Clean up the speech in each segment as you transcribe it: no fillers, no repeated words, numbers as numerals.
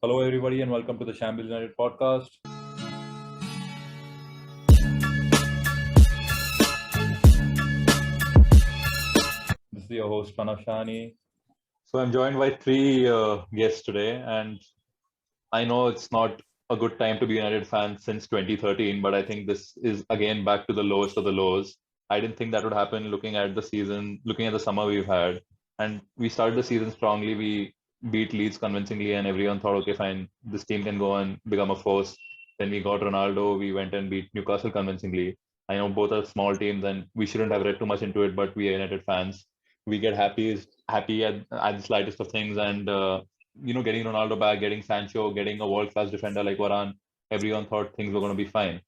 Hello, everybody, and welcome to the Shambles United podcast. This is your host, Pranav Shahaney. So, I'm joined by three guests today, and I know it's not a good time to be a United fan since 2013, but I think this is again back to the lowest of the lows. I didn't think that would happen looking at the season, looking at the summer we've had. And we started the season strongly. We beat Leeds convincingly, and everyone thought, okay, fine, this team can go and become a force. Then we got Ronaldo. We went and beat Newcastle convincingly. I know both are small teams, and we shouldn't have read too much into it, but we are United fans. We get happy at the slightest of things, and getting Ronaldo back, getting Sancho, getting a world class defender like Varane, everyone thought things were going to be fine.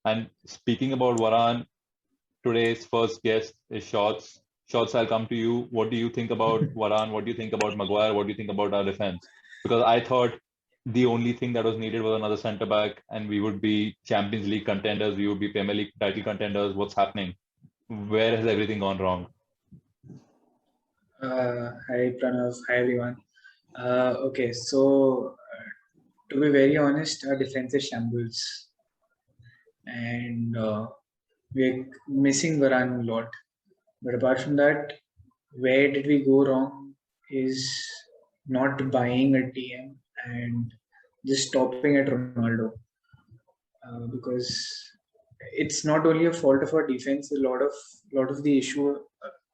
And speaking about Varane, today's first guest is Shots. Shots, I'll come to you. What do you think about Varane? What do you think about Maguire? What do you think about our defense? Because I thought the only thing that was needed was another centre back, and we would be Champions League contenders. We would be Premier League title contenders. What's happening? Where has everything gone wrong? Hi Pranav, hi everyone. Okay, so to be very honest, our defense is shambles, and we're missing Varane a lot. But apart from that, where did we go wrong is not buying a TM and just stopping at Ronaldo, because it's not only a fault of our defense. A lot of the issue,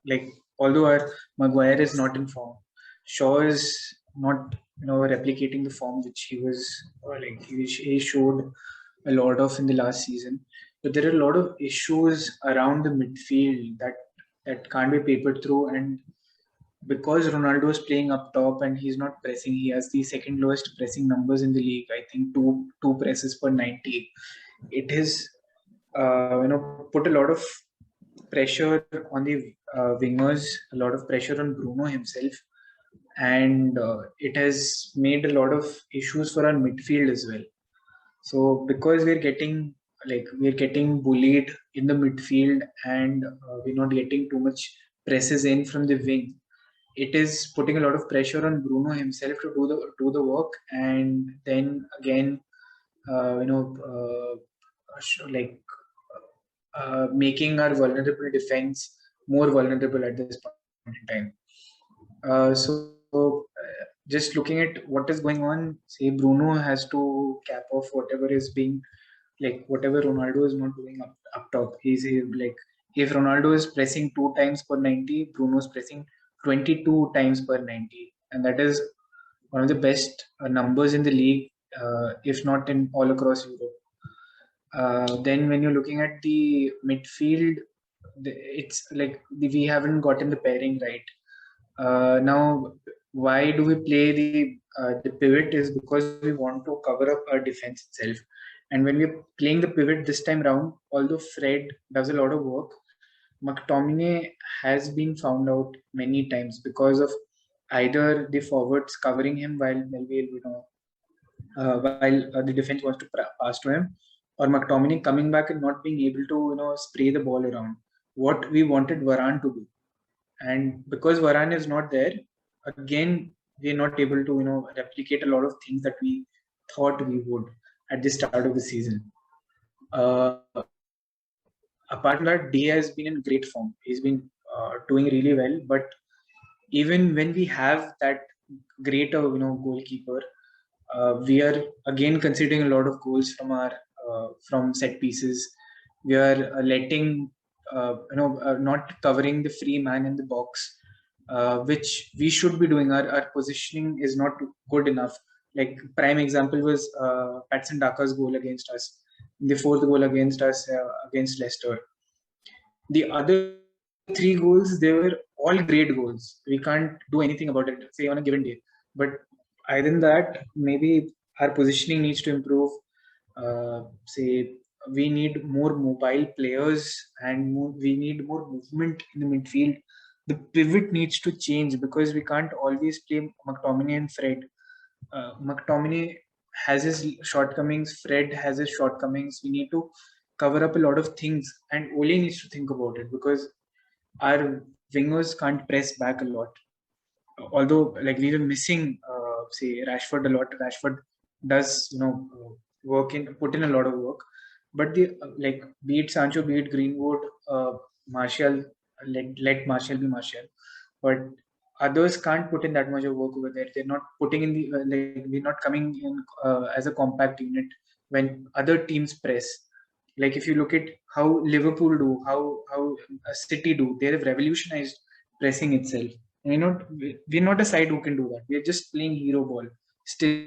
like although our Maguire is not in form, Shaw is not replicating the form which he was he showed a lot of in the last season. But there are a lot of issues around the midfield that can't be papered through, and because Ronaldo is playing up top and he's not pressing, he has the second lowest pressing numbers in the league. I think two presses per 90. It has put a lot of pressure on the wingers, a lot of pressure on Bruno himself, and it has made a lot of issues for our midfield as well. So because we're getting bullied in the midfield, and we're not getting too much presses in from the wing, it is putting a lot of pressure on Bruno himself to do the work, and then again, uh, you know, like making our vulnerable defense more vulnerable at this point in time. Just looking at what is going on, say Bruno has to cap off whatever is being whatever Ronaldo is not doing up top. Like if Ronaldo is pressing 2 times per 90, Bruno is pressing 22 times per 90, and that is one of the best numbers in the league, if not in all across Europe. Then when you're looking at the midfield, it's like we haven't gotten the pairing right. Now, why do we play the pivot? Is because we want to cover up our defense itself. And when we're playing the pivot this time round, although Fred does a lot of work, McTominay has been found out many times because of either the forwards covering him while the defense wants to pass to him, or McTominay coming back and not being able to spray the ball around. What we wanted Varane to do, and because Varane is not there, again we're not able to replicate a lot of things that we thought we would at the start of the season. Uh, Apart from that, D has been in great form. He's been doing really well. But even when we have that great goalkeeper, we are again conceding a lot of goals from set pieces. We are letting not covering the free man in the box, which we should be doing. Our positioning is not good enough. Like prime example was Patson Daka's goal against us, the fourth goal against us against Leicester. The other three goals, they were all great goals. We can't do anything about it, say on a given day. But other than that, maybe our positioning needs to improve. Say we need more mobile players, and we need more movement in the midfield. The pivot needs to change because we can't always play McTominay and Fred. McTominay has his shortcomings. Fred has his shortcomings. We need to cover up a lot of things, and Ole needs to think about it because our wingers can't press back a lot. Although, like we were missing say Rashford a lot. Rashford does put in a lot of work, but the like be it Sancho, be it Greenwood, Martial, let Martial be Martial, but others can't put in that much of work over there. They're not putting in the we're not coming in as a compact unit when other teams press. Like if you look at how Liverpool do, how City do, they have revolutionized pressing itself. We're not a side who can do that. We're just playing hero ball still.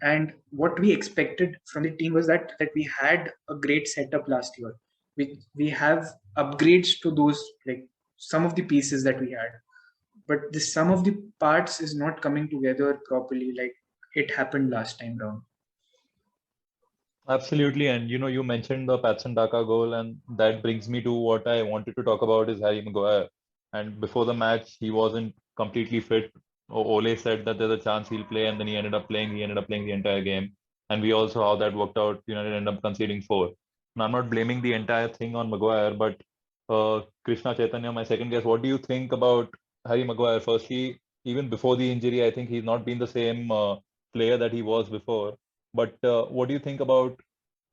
And what we expected from the team was that we had a great setup last year. We have upgrades to those, like some of the pieces that we had, but the sum of the parts is not coming together properly like it happened last time round. Absolutely, and you mentioned the Patson Daka goal, and that brings me to what I wanted to talk about is Harry Maguire. And before the match, he wasn't completely fit. Ole said that there's a chance he'll play, and then he ended up playing. He ended up playing the entire game, and we all saw how that worked out. United ended up conceding four. And I'm not blaming the entire thing on Maguire, but Krishna Chaitanya, my second guess, what do you think about Harry Maguire? Firstly, even before the injury, I think he's not been the same player that he was before. But what do you think about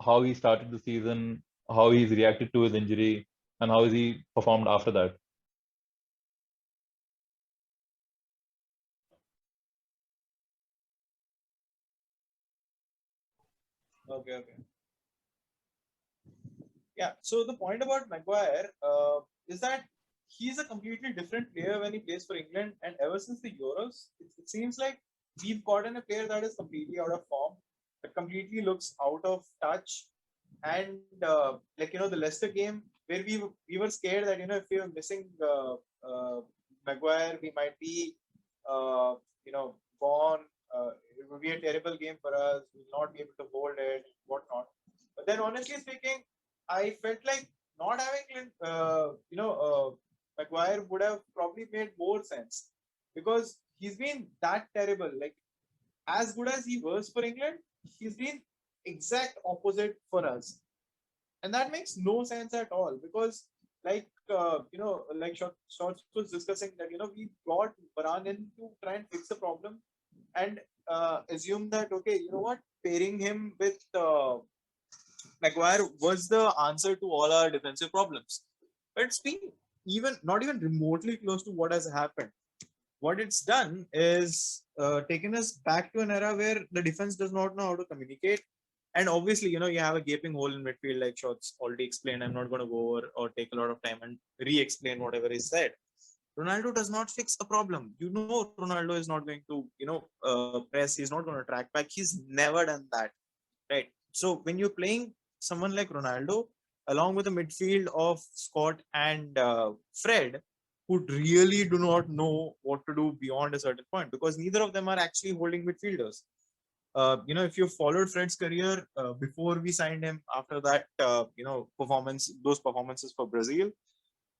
how he started the season, how he's reacted to his injury, and how has he performed after that? Okay. Yeah. So the point about Maguire is that he's a completely different player when he plays for England. And ever since the Euros, it seems like we've gotten a player that is completely out of form, that completely looks out of touch. And the Leicester game where we were scared that if we were missing Maguire, we might be gone. It would be a terrible game for us. We'll not be able to hold it, whatnot. But then, honestly speaking, I felt like not having Maguire would have probably made more sense because he's been that terrible. Like as good as he was for England, he's been exact opposite for us, and that makes no sense at all because like Shorts was discussing that we brought Varane in to try and fix the problem and assume that okay, what, pairing him with Maguire was the answer to all our defensive problems. But it's been even not even remotely close to what has happened. What it's done is taken us back to an era where the defense does not know how to communicate. And obviously, you have a gaping hole in midfield, like Shot's already explained. I'm not going to go over or take a lot of time and re-explain whatever is said. Ronaldo does not fix a problem. Ronaldo is not going to, press. He's not going to track back. He's never done that, right? So when you're playing someone like Ronaldo, along with a midfield of Scott and Fred, who really do not know what to do beyond a certain point, because neither of them are actually holding midfielders. If you followed Fred's career before we signed him, after that, those performances for Brazil,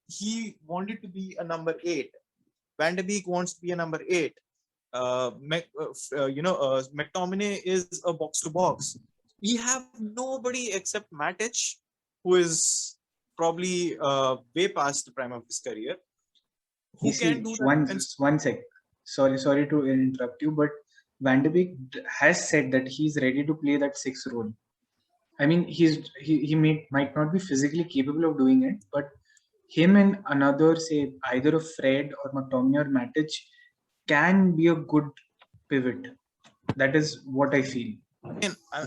he wanted to be a number 8. Van de Beek wants to be a number 8. McTominay is a box to box. We have nobody except Matic, who is probably way past the prime of his career. Who can do that? One sec. Sorry to interrupt you, but Van de Beek has said that he's ready to play that 6 role. I mean, he might not be physically capable of doing it, but him and another, say either a Fred or McTominay or Matic, can be a good pivot. That is what I feel.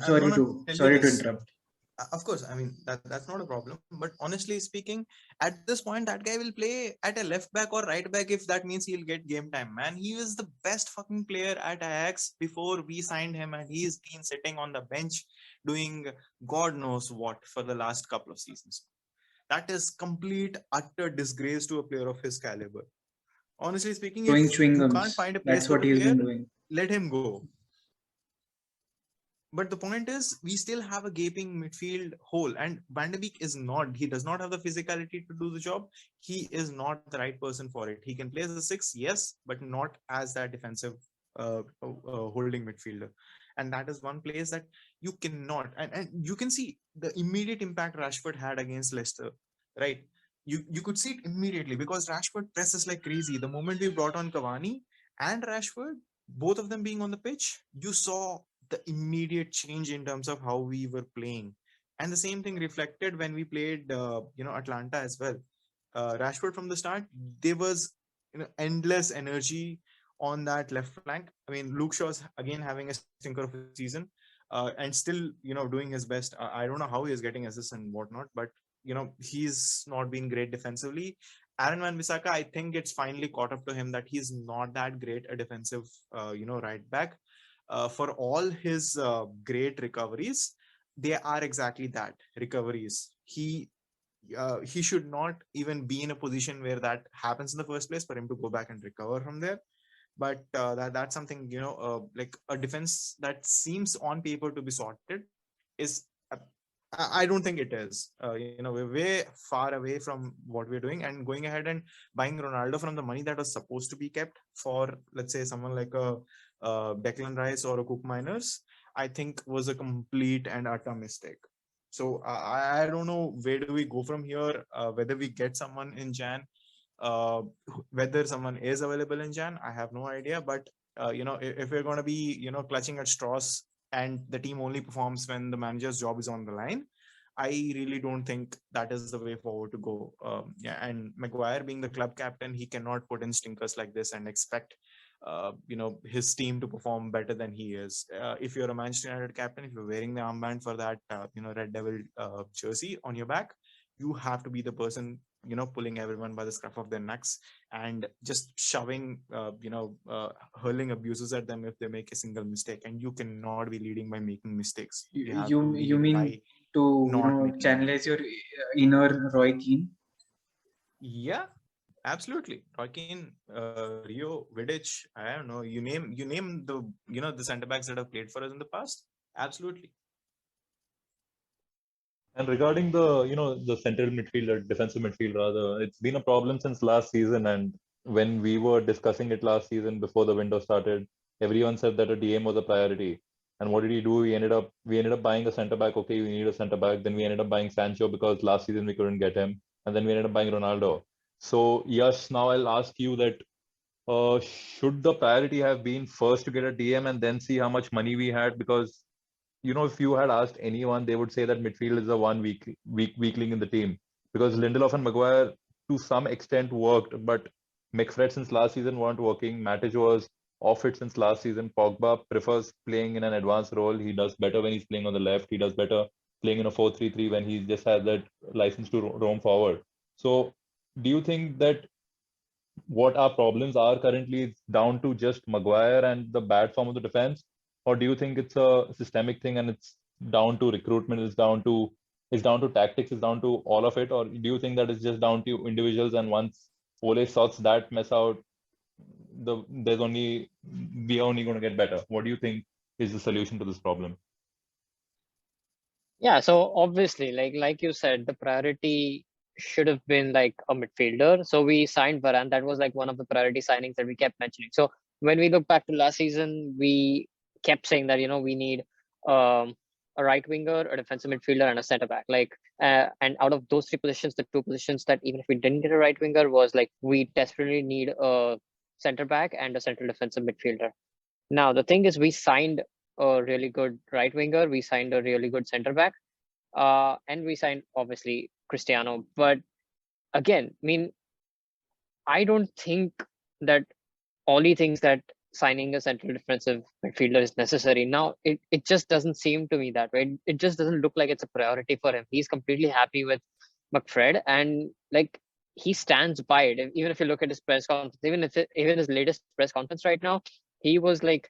Sorry to interrupt. Of course, I mean that's not a problem. But honestly speaking, at this point, that guy will play at a left back or right back if that means he'll get game time. Man, he was the best fucking player at Ajax before we signed him, and he's been sitting on the bench doing God knows what for the last couple of seasons. That is complete utter disgrace to a player of his caliber. Honestly speaking, if you can't find a place for the player, let him go. But the point is, we still have a gaping midfield hole, and Van de Beek he does not have the physicality to do the job. He is not the right person for it. He can play as a 6, yes, but not as that defensive holding midfielder. And that is one place that you cannot, and you can see the immediate impact Rashford had against Leicester, right? You could see it immediately because Rashford presses like crazy. The moment we brought on Cavani and Rashford, both of them being on the pitch, you saw the immediate change in terms of how we were playing. And the same thing reflected when we played, Atlanta as well. Rashford from the start, there was endless energy on that left flank. I mean, Luke Shaw's again having a stinker of a season, and still doing his best. I don't know how he is getting assists and whatnot, but he's not been great defensively. Aaron Wan-Bissaka, I think it's finally caught up to him that he's not that great a defensive, right back. For all his great recoveries, they are exactly that, recoveries. He should not even be in a position where that happens in the first place for him to go back and recover from there. But that's something, like a defense that seems on paper to be sorted is, I don't think it is. We're way far away from what we're doing, and going ahead and buying Ronaldo from the money that was supposed to be kept for, let's say, someone like a Declan Rice or a Cook Miners, I think was a complete and utter mistake. So I don't know where do we go from here. Whether we get someone in Jan, uh, whether someone is available in Jan, I have no idea. But if we're going to be clutching at straws and the team only performs when the manager's job is on the line, I really don't think that is the way forward to go. Yeah, and Maguire being the club captain, he cannot put in stinkers like this and expect his team to perform better than he is. If you're a Manchester United captain, if you're wearing the armband for that Red Devil jersey on your back, you have to be the person pulling everyone by the scruff of their necks and just shoving hurling abuses at them if they make a single mistake. And you cannot be leading by making mistakes. You have to You lead mean by to not making channelize your inner Roy Keane? Yeah, absolutely. Roy Keane, Rio, Vidic, I don't know. You name the the centre backs that have played for us in the past. Absolutely. And regarding the central midfield or defensive midfield rather, it's been a problem since last season. And when we were discussing it last season before the window started, everyone said that a DM was a priority. And what did he do? We ended up buying a centre back. Okay, we need a centre back. Then we ended up buying Sancho because last season we couldn't get him. And then we ended up buying Ronaldo. So yes, now I'll ask you that should the priority have been first to get a DM and then see how much money we had? Because if you had asked anyone, they would say that midfield is the one weakling in the team because Lindelof and Maguire to some extent worked, but McFred since last season weren't working. Matic was off it since last season. Pogba prefers playing in an advanced role. He does better when he's playing on the left. He does better playing in a 4-3-3 when he just has that license to roam forward. So, do you think that what our problems are currently is down to just Maguire and the bad form of the defense, or do you think it's a systemic thing and it's down to recruitment, it's down to tactics, it's down to all of it, or do you think that it's just down to individuals and once Ole sorts that mess out, there's only we are only going to get better? What do you think is the solution to this problem? Yeah, so obviously, like you said, the priority should have been like a midfielder. So we signed Varane. That was like one of the priority signings that we kept mentioning. So when we look back to last season, we kept saying that we need um, a right winger, a defensive midfielder, and a centre back. And out of those three positions, the two positions that even if we didn't get a right winger was like we desperately need a centre back and a central defensive midfielder. Now the thing is, we signed a really good right winger, we signed a really good center back, and we signed obviously Cristiano. But again, I mean, I don't think that Oli thinks that signing a central defensive midfielder is necessary. Now, it just doesn't seem to me that way. It just doesn't look like it's a priority for him. He's completely happy with McFred, and like he stands by it. Even if you look at his press conference, even his latest press conference right now, he was like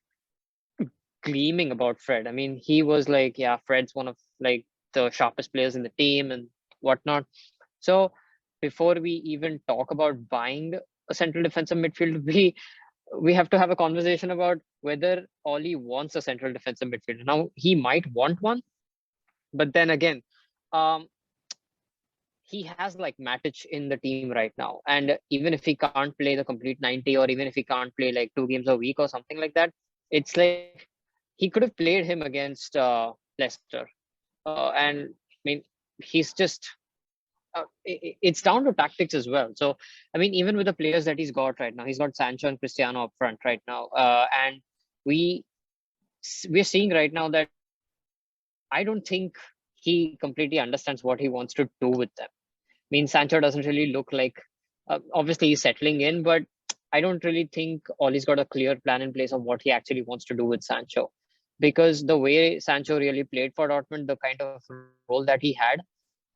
gleaming about Fred. I mean, he was like, yeah, Fred's one of like the sharpest players in the team and whatnot. So before we even talk about buying a central defensive midfield, we have to have a conversation about whether Oli wants a central defensive midfielder. Now he might want one, but then again, um, he has like Matic in the team right now, and even if he can't play the complete 90, or even if he can't play like 2 games a week or something like that, it's like he could have played him against Leicester, and I mean he's just it's down to tactics as well. So I mean, even with the players that he's got right now, he's got Sancho and Cristiano up front right now, and we we're seeing right now that I don't think he completely understands what he wants to do with them. I mean, Sancho doesn't really look like, obviously he's settling in, but I don't really think Ollie's got a clear plan in place of what he actually wants to do with Sancho. Because the way Sancho really played for Dortmund, the kind of role that he had,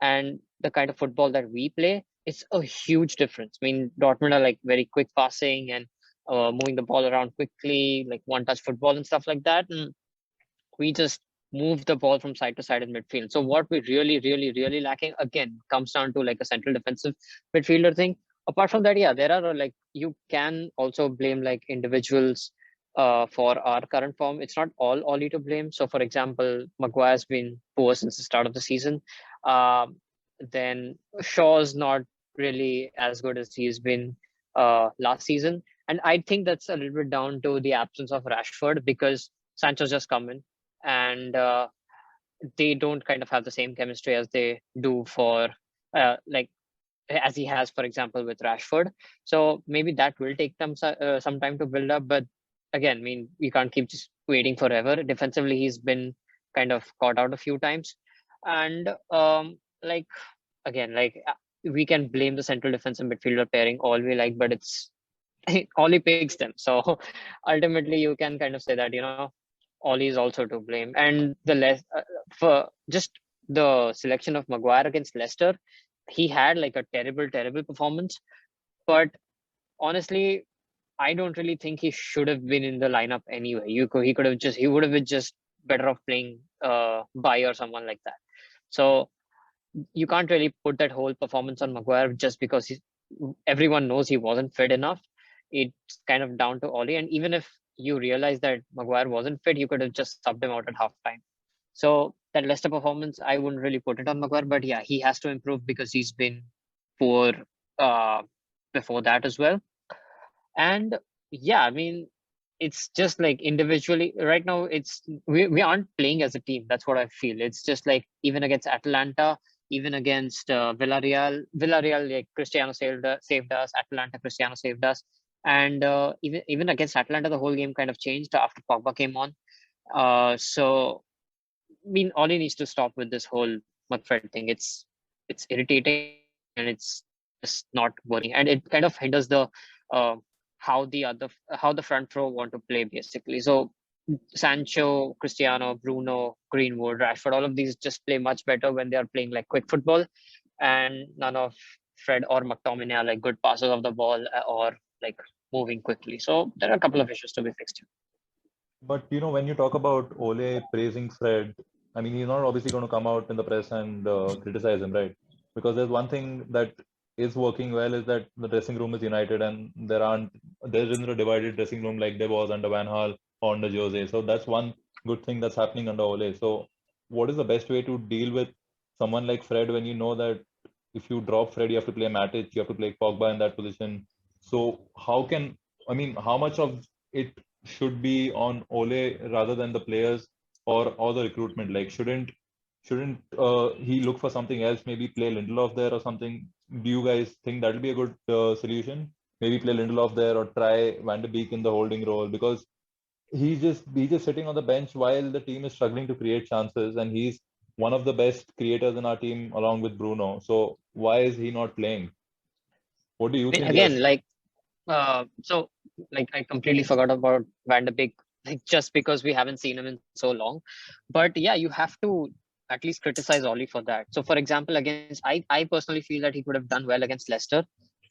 and the kind of football that we play, it's a huge difference. I mean, Dortmund are like very quick passing and moving the ball around quickly, like one-touch football and stuff like that. And we just move the ball from side to side in midfield. So what we really lacking again comes down to like a central defensive midfielder thing. Apart from that, yeah, there are like you can also blame like individuals for our current form. It's not all Ollie to blame. So for example, Maguire's been poor since the start of the season. Then Shaw's not really as good as he's been last season. And I think that's a little bit down to the absence of Rashford because Sancho's just come in and they don't kind of have the same chemistry as they do for like as he has, for example, with Rashford. So maybe that will take them some time to build up. But again, I mean, we can't keep just waiting forever. Defensively, he's been kind of caught out a few times. And like, again, like we can blame the central defensive midfielder pairing all we like, but it's Ollie picks them. So ultimately, you can kind of say that, you know, Ollie is also to blame. And the less for just the selection of Maguire against Leicester, he had like a terrible performance. But honestly, I don't really think he should have been in the lineup anyway. He would have been just better off playing Bai or someone like that. So you can't really put that whole performance on Maguire just because everyone knows he wasn't fit enough. It's kind of down to Ollie. And even if you realize that Maguire wasn't fit, you could have just subbed him out at halftime. So that Leicester performance, I wouldn't really put it on Maguire, but yeah, he has to improve because he's been poor before that as well. And yeah, I mean, it's just like individually right now, we aren't playing as a team. That's what I feel. It's just like even against Atalanta, even against Villarreal, like Cristiano saved us. Atalanta, Cristiano saved us. And even against Atalanta, the whole game kind of changed after Pogba came on. So I mean, Ollie needs to stop with this whole McFred thing. It's irritating and it's just not working, and it kind of hinders the how the front row want to play basically. So Sancho, Cristiano, Bruno, Greenwood, Rashford, all of these just play much better when they are playing like quick football, and none of Fred or McTominay are like good passers of the ball or like moving quickly. So there are a couple of issues to be fixed. But you know, when you talk about Ole praising Fred, I mean, he's not obviously going to come out in the press and criticize him, right? Because there's one thing that is working well is that the dressing room is united and there isn't a divided dressing room like there was under Van Gaal or under Jose. So that's one good thing that's happening under Ole. So what is the best way to deal with someone like Fred when you know that if you drop Fred, you have to play Matic, you have to play Pogba in that position. So how much of it should be on Ole rather than the players or the recruitment? Like, shouldn't he look for something else? Maybe play Lindelof there or something. Do you guys think that'll be a good solution? Maybe play Lindelof there or try Van de Beek in the holding role because he's just sitting on the bench while the team is struggling to create chances, and he's one of the best creators in our team along with Bruno. So why is he not playing? What do you think, Again, Yash? like so like I completely forgot about Van de Beek, like just because we haven't seen him in so long. But yeah, you have to at least criticize Ollie for that. So for example, against I personally feel that he could have done well against Leicester.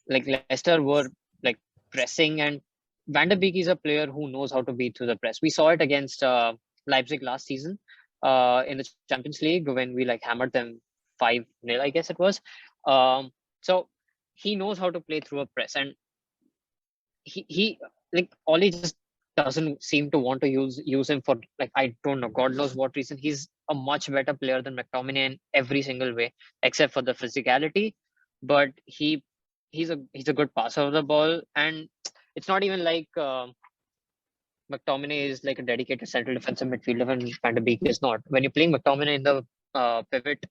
Like Leicester were like pressing, and Van de Beek is a player who knows how to beat through the press. We saw it against Leipzig last season in the Champions League when we like hammered them 5-0, I guess it was. So he knows how to play through a press, and he like Ollie just doesn't seem to want to use him for like I don't know, God knows what reason. He's a much better player than McTominay in every single way except for the physicality. But he's a good passer of the ball, and it's not even like McTominay is like a dedicated central defensive midfielder and Van de Beek is not. When you're playing McTominay in the pivot,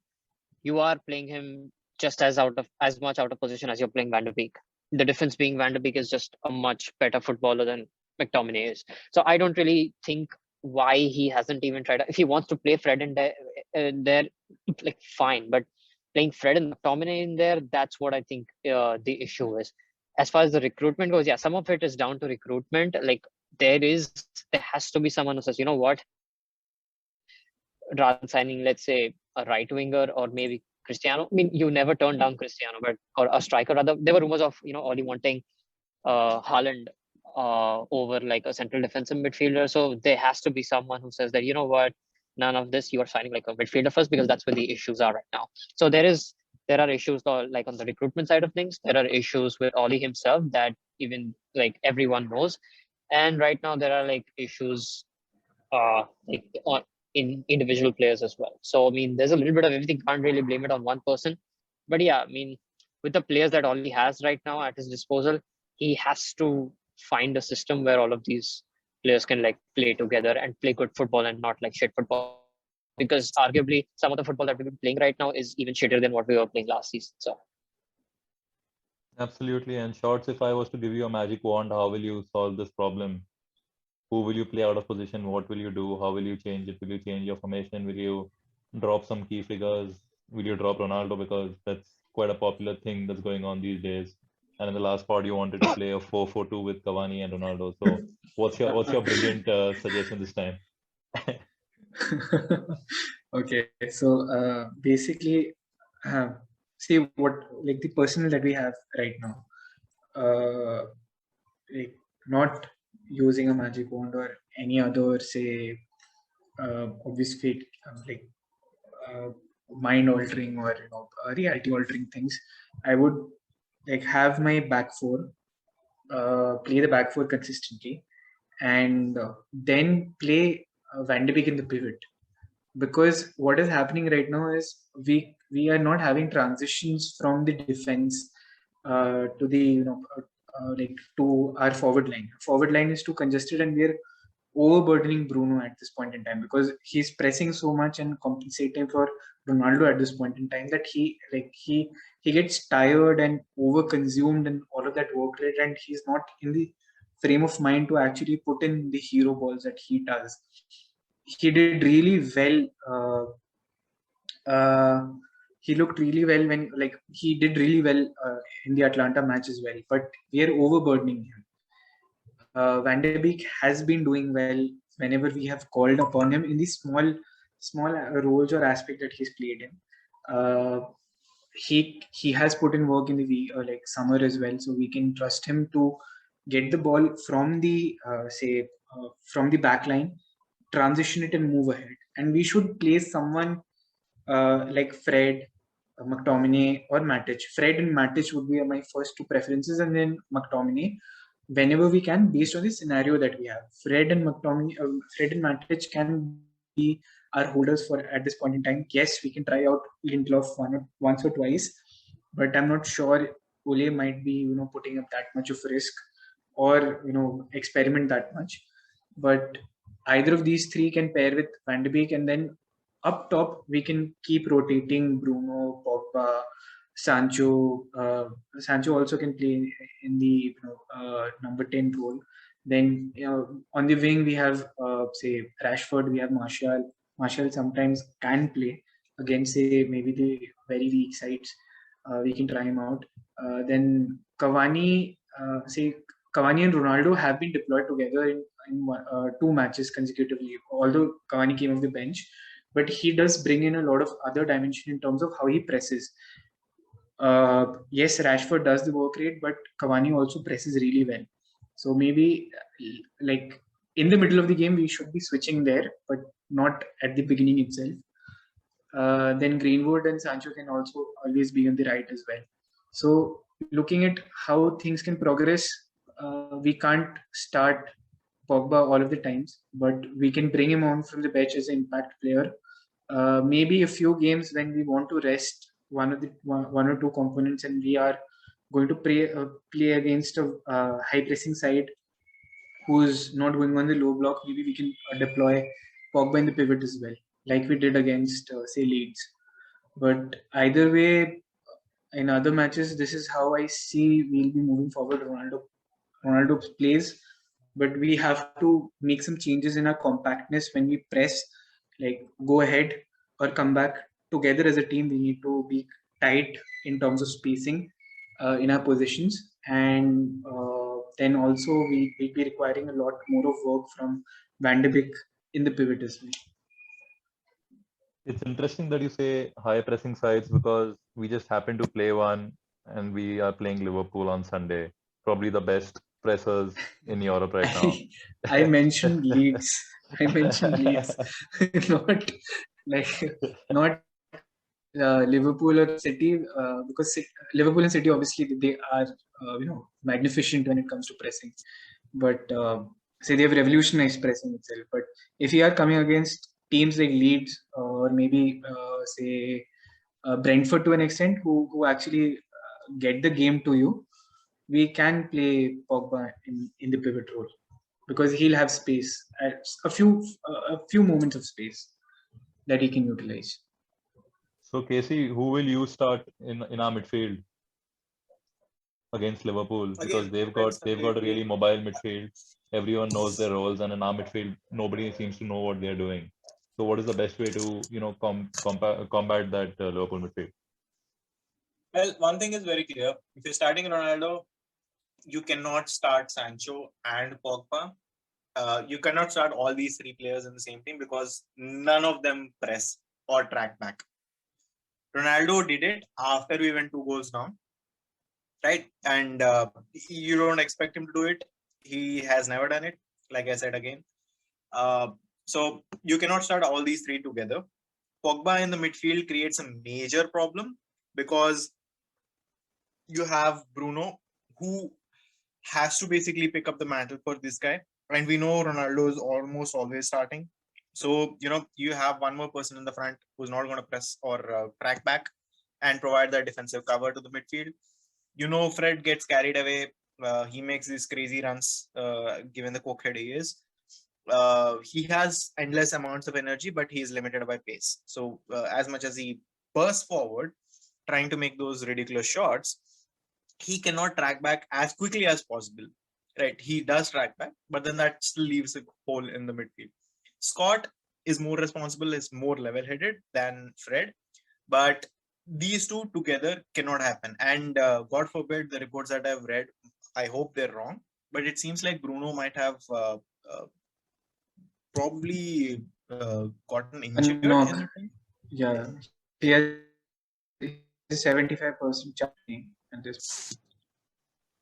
you are playing him just as much out of position as you're playing Van de Beek. The difference being Van de Beek is just a much better footballer than McTominay is. So I don't really think why he hasn't even tried. If he wants to play Fred in there, like fine, but playing Fred and McTominay in there, that's what I think the issue is. As far as the recruitment goes, yeah, some of it is down to recruitment. Like there has to be someone who says, you know what, rather than signing, let's say, a right winger or maybe Cristiano. I mean, you never turn down Cristiano, but or a striker rather. There were rumors of Oli wanting Haaland over like a central defensive midfielder. So there has to be someone who says that, you know what, none of this. You are signing like a midfielder first because that's where the issues are right now. So there are issues like on the recruitment side of things. There are issues with Oli himself that even like everyone knows, and right now there are like issues like in individual players as well. So I mean, there's a little bit of everything. Can't really blame it on one person, but yeah, I mean, with the players that Oli has right now at his disposal, he has to find a system where all of these players can like play together and play good football and not like shit football. Because arguably, some of the football that we've been playing right now is even shitter than what we were playing last season. So Absolutely. And Shorts, if I was to give you a magic wand, how will you solve this problem? Who will you play out of position? What will you do? How will you change it? Will you change your formation? Will you drop some key figures? Will you drop Ronaldo? Because that's quite a popular thing that's going on these days. And in the last part, you wanted to play a 4-4-2 with Cavani and Ronaldo. So what's your brilliant suggestion this time? Okay, so basically, see what like the personnel that we have right now, like not using a magic wand or any other say obvious fate like mind altering or reality altering things. I would like have my back four, play the back four consistently, and then play Van de Beek in the pivot. Because what is happening right now is we are not having transitions from the defense to the like to our forward line. Forward line is too congested, and we are overburdening Bruno at this point in time because he's pressing so much and compensating for Ronaldo at this point in time that he gets tired and over consumed and all of that work rate, and he's not in the frame of mind to actually put in the hero balls that he does. He did really well. He looked really well when he did really well in the Atlanta match as well. But we are overburdening him. Van de Beek has been doing well whenever we have called upon him in the small roles or aspect that he's played in. He has put in work in the summer as well, so we can trust him to get the ball from the from the back line, transition it and move ahead. And we should place someone like Fred, McTominay or Matic. Fred and Matic would be my first two preferences, and then McTominay whenever we can, based on the scenario that we have. Fred and Matic can be our holders for at this point in time. Yes, we can try out Lindelof once or twice, but I'm not sure Ole might be putting up that much of risk or experiment that much. But either of these three can pair with Van de Beek, and then up top we can keep rotating Bruno, Pogba, Sancho. Sancho also can play in the number 10 role. Then on the wing we have say Rashford, we have Martial. Martial sometimes can play against say maybe the very weak sides. We can try him out. Then Cavani, Cavani and Ronaldo have been deployed together in two matches consecutively. Although Cavani came off the bench, but he does bring in a lot of other dimension in terms of how he presses. Yes, Rashford does the work rate, but Cavani also presses really well. So maybe like in the middle of the game, we should be switching there, but not at the beginning itself. Then Greenwood and Sancho can also always be on the right as well. So looking at how things can progress, we can't start Pogba all of the times, but we can bring him on from the bench as an impact player. Maybe a few games when we want to rest one or two components, and we are going to play against a high pressing side who's not going on the low block. Maybe we can deploy Pogba in the pivot as well, like we did against say Leeds. But either way, in other matches, this is how I see we'll be moving forward. Ronaldo plays, but we have to make some changes in our compactness when we press, like go ahead or come back together as a team. We need to be tight in terms of spacing in our positions, and then also we will be requiring a lot more of work from Van de Beek in the pivot as well. It's interesting that you say high pressing sides because we just happen to play one and we are playing Liverpool on Sunday. Probably the best pressers in Europe right now. I mentioned Leeds. I mentioned Leeds, not like not Liverpool or City, because Liverpool and City obviously they are magnificent when it comes to pressing, but say they have revolutionized pressing itself. But if you are coming against teams like Leeds or maybe say Brentford to an extent, who actually get the game to you, we can play Pogba in the pivot role because he'll have space, a few moments of space that he can utilize. So Casey, who will you start in our midfield against Liverpool? Because Again, depends they've got a really completely. mobile midfield. Everyone knows their roles, and in our midfield, nobody seems to know what they're doing. So what is the best way to combat that Liverpool midfield? Well, one thing is very clear. If you're starting Ronaldo, you cannot start Sancho and Pogba. You cannot start all these three players in the same team because none of them press or track back. Ronaldo did it after we went 2 goals down, right? And you don't expect him to do it. He has never done it, like I said again. So you cannot start all these three together. Pogba in the midfield creates a major problem because you have Bruno who has to basically pick up the mantle for this guy. And we know Ronaldo is almost always starting. So, you have one more person in the front who's not going to press or track back and provide that defensive cover to the midfield. Fred gets carried away. He makes these crazy runs, given the cokehead he is. He has endless amounts of energy, but he's limited by pace. So, as much as he bursts forward, trying to make those ridiculous shots, he cannot track back as quickly as possible. Right? He does track back, but then that still leaves a hole in the midfield. Scott is more responsible, is more level-headed than Fred, but these two together cannot happen. And God forbid the reports that I've read, I hope they're wrong, but it seems like Bruno might have probably gotten injured in Knock. the team. Yeah, he has a 75% chance at this.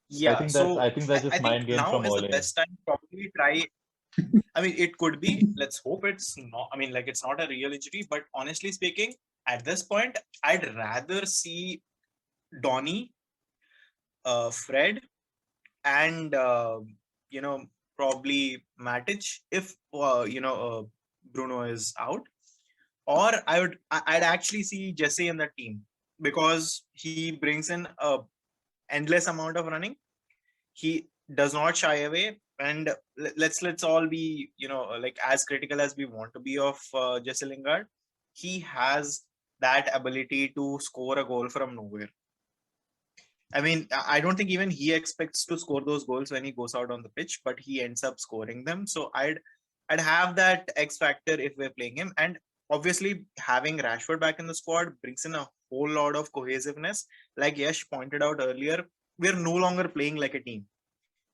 Yeah, so I think that's I just think mind games now from is the Ole. best time to probably try. I mean, it could be. Let's hope it's not. I mean, like it's not a real injury, but honestly speaking, at this point, I'd rather see Donny, Fred, and probably Matic if Bruno is out, or I'd actually see Jesse in the team because he brings in a endless amount of running. He does not shy away, and let's all be like as critical as we want to be of Jesse Lingard. He has that ability to score a goal from nowhere. I mean, I don't think even he expects to score those goals when he goes out on the pitch, but he ends up scoring them. So I'd have that X factor if we're playing him. And obviously having Rashford back in the squad brings in a whole lot of cohesiveness. Like Yash pointed out earlier, we're no longer playing like a team.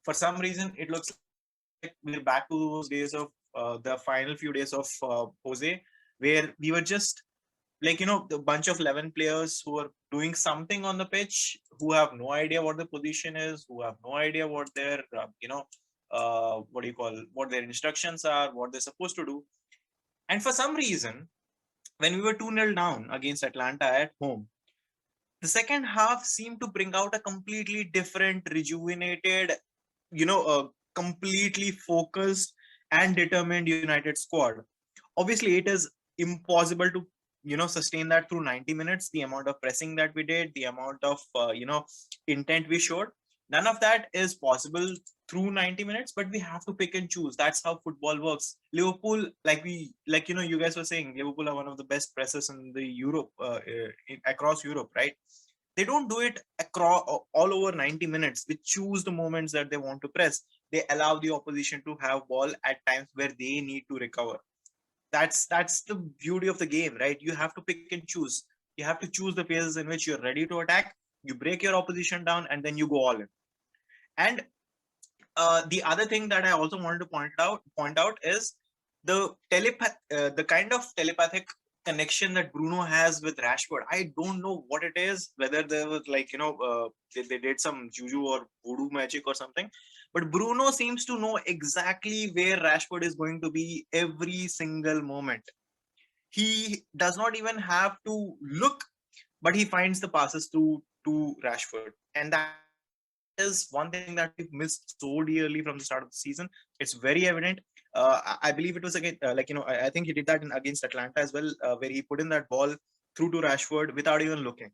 For some reason, it looks like we're back to those days of the final few days of Jose, where we were just like the bunch of 11 players who are doing something on the pitch, who have no idea what the position is, who have no idea what their what do you call, what their instructions are, what they're supposed to do. And for some reason, when we were 2-0 down against Atlanta at home, the second half seemed to bring out a completely different, rejuvenated, a completely focused and determined United squad. Obviously, it is impossible to sustain that through 90 minutes. The amount of pressing that we did, the amount of intent we showed, none of that is possible through 90 minutes. But we have to pick and choose. That's how football works. Liverpool, you guys were saying, Liverpool are one of the best pressers in the Europe across Europe, right? they don't do it across all over 90 minutes. They choose the moments that they want to press. They allow the opposition to have ball at times where they need to recover. That's the beauty of the game, right? You have to pick and choose. You have to choose the phases in which you're ready to attack, you break your opposition down, and then you go all in. And the other thing that I also wanted to point out is the kind of telepathic connection that Bruno has with Rashford. I don't know what it is, whether there was they did some juju or voodoo magic or something, but Bruno seems to know exactly where Rashford is going to be every single moment. He does not even have to look, but he finds the passes to Rashford, and that is one thing that we've missed so dearly from the start of the season. It's very evident. I believe it was again, I think he did that against Atlanta as well, where he put in that ball through to Rashford without even looking.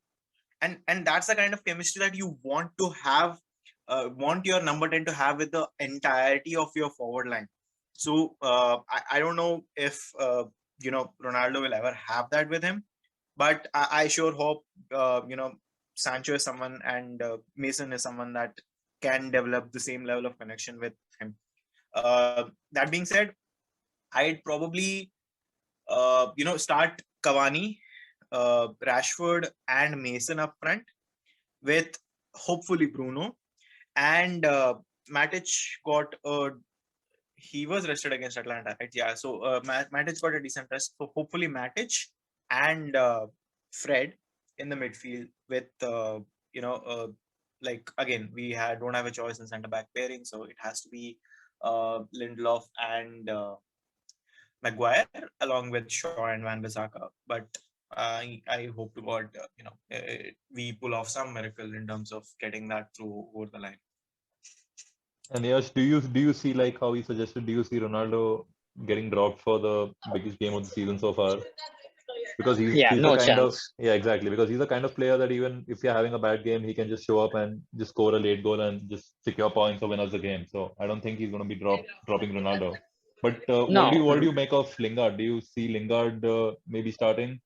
And that's the kind of chemistry that you want to have, want your number 10 to have with the entirety of your forward line. So I don't know if Ronaldo will ever have that with him, but I sure hope Sancho is someone, and Mason is someone that can develop the same level of connection with him. That being said, I'd probably start Cavani, Rashford, and Mason up front with hopefully Bruno. And Matic got he was rested against Atlanta, right? Yeah, so Matic got a decent rest. So hopefully Matic and Fred in the midfield with like again don't have a choice in centre back pairing, so it has to be Lindelof and Maguire along with Shaw and Van Bissaka. But I hope to God we pull off some miracle in terms of getting that through over the line. And Yash, do you see, like how he suggested, do you see Ronaldo getting dropped for the biggest game of the season so far? Because Yeah, he's the no kind of, chance. yeah, exactly, because he's the kind of player that even if you're having a bad game, he can just show up and just score a late goal and just secure points or win us the game. So I don't think he's going to be dropping Ronaldo. But what do you No, what do you make of Lingard? Do you see Lingard maybe starting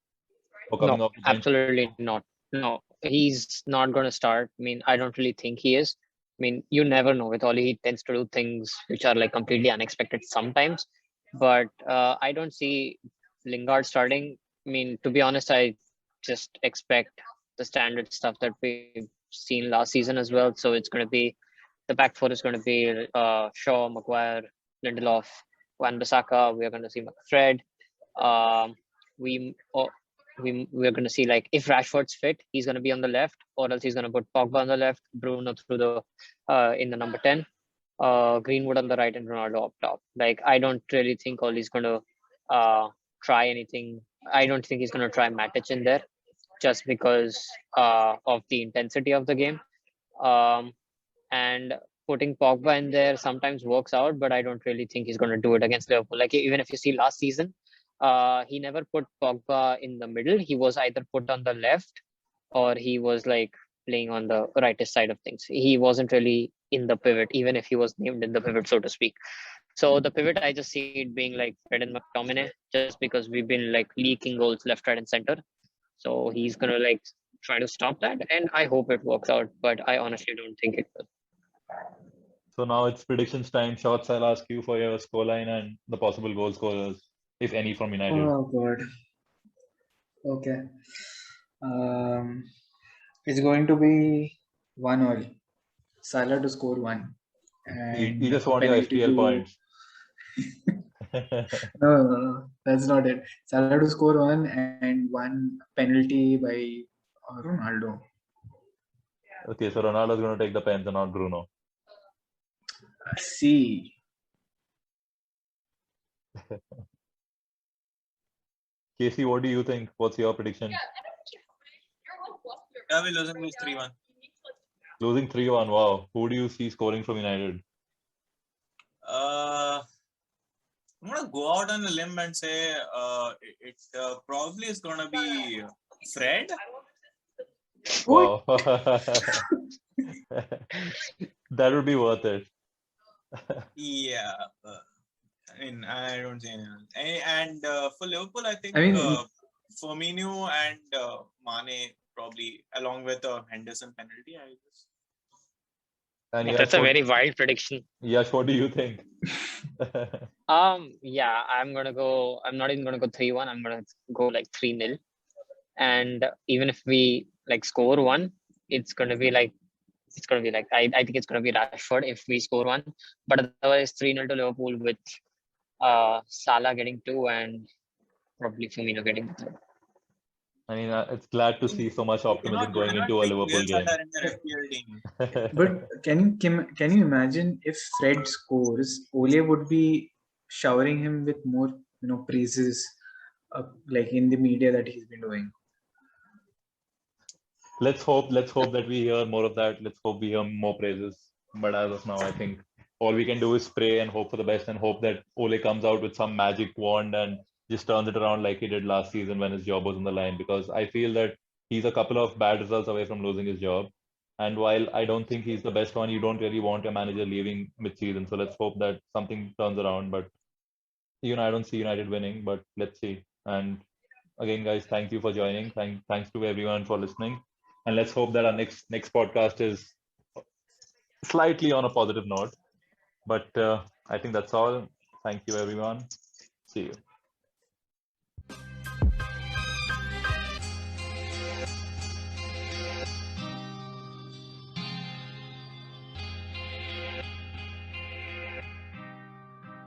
or no, coming off the bench? absolutely not. No, he's not going to start. I mean, I don't really think he is. I mean, you never know. With Oli, he tends to do things which are like completely unexpected sometimes. But I don't see Lingard starting. I mean, to be honest, I just expect the standard stuff that we've seen last season as well. So it's going to be the back four is going to be Shaw, Maguire, Lindelof, Wan Bissaka. We are going to see Fred. Um, we we're going to see, like, if Rashford's fit, he's going to be on the left, or else he's going to put Pogba on the left, Bruno through the in the number 10, Greenwood on the right, and Ronaldo up top. Like, I don't really think Oli's going to try anything. I don't think he's going to try Matic in there just because of the intensity of the game. Um, and putting Pogba in there sometimes works out, but I don't really think he's going to do it against Liverpool. Like, even if you see last season, he never put Pogba in the middle. He was either put on the left, or he was like playing on the rightest side of things. He wasn't really in the pivot, even if he was named in the pivot, so to speak. So the pivot, I just see it being like Fred and McTominay, just because we've been like leaking goals left, right, and center. So he's gonna like try to stop that, and I hope it works out. But I honestly don't think it will. So now it's predictions time. Shots, I'll ask you for your scoreline and the possible goal scorers, if any, from United. Oh God. Okay. Um, it's going to be 1-1. Salah to score one, You and just a want your penalty FPL to. points. No, that's not it. Salah to score one and one penalty by Ronaldo. Okay, so Ronaldo's going to take the pens and not Bruno. See, Casey, what do you think? What's your prediction? Yeah, we're losing this 3-1. Losing 3-1. Wow. Who do you see scoring from United? I'm gonna go out on a limb and say it probably is gonna be Fred. Wow. That would be worth it. Yeah, I mean, I don't see anyone. And for Liverpool, I think I mean, Firmino and Mane probably along with a Henderson penalty, I guess. And That's a very wild prediction. Yash, what do you think? Yeah, I'm not even gonna go 3-1. I'm gonna go like 3-0. And even if we like score one, it's gonna be like I think it's gonna be Rashford if we score one. But otherwise 3-0 to Liverpool with Salah getting 2 and probably Firmino getting the 3rd. I mean, it's glad to see so much optimism going into a Liverpool game. But can you imagine if Fred scores, Ole would be showering him with more praises, like in the media that he's been doing. Let's hope that we hear more of that. Let's hope we hear more praises. But as of now, I think all we can do is pray and hope for the best and hope that Ole comes out with some magic wand and just turns it around like he did last season when his job was on the line. Because I feel that he's a couple of bad results away from losing his job. And while I don't think he's the best one, you don't really want a manager leaving mid-season. So let's hope that something turns around. But I don't see United winning, but let's see. And again, guys, thank you for joining. Thanks to everyone for listening. And let's hope that our next podcast is slightly on a positive note. But I think that's all. Thank you, everyone. See you.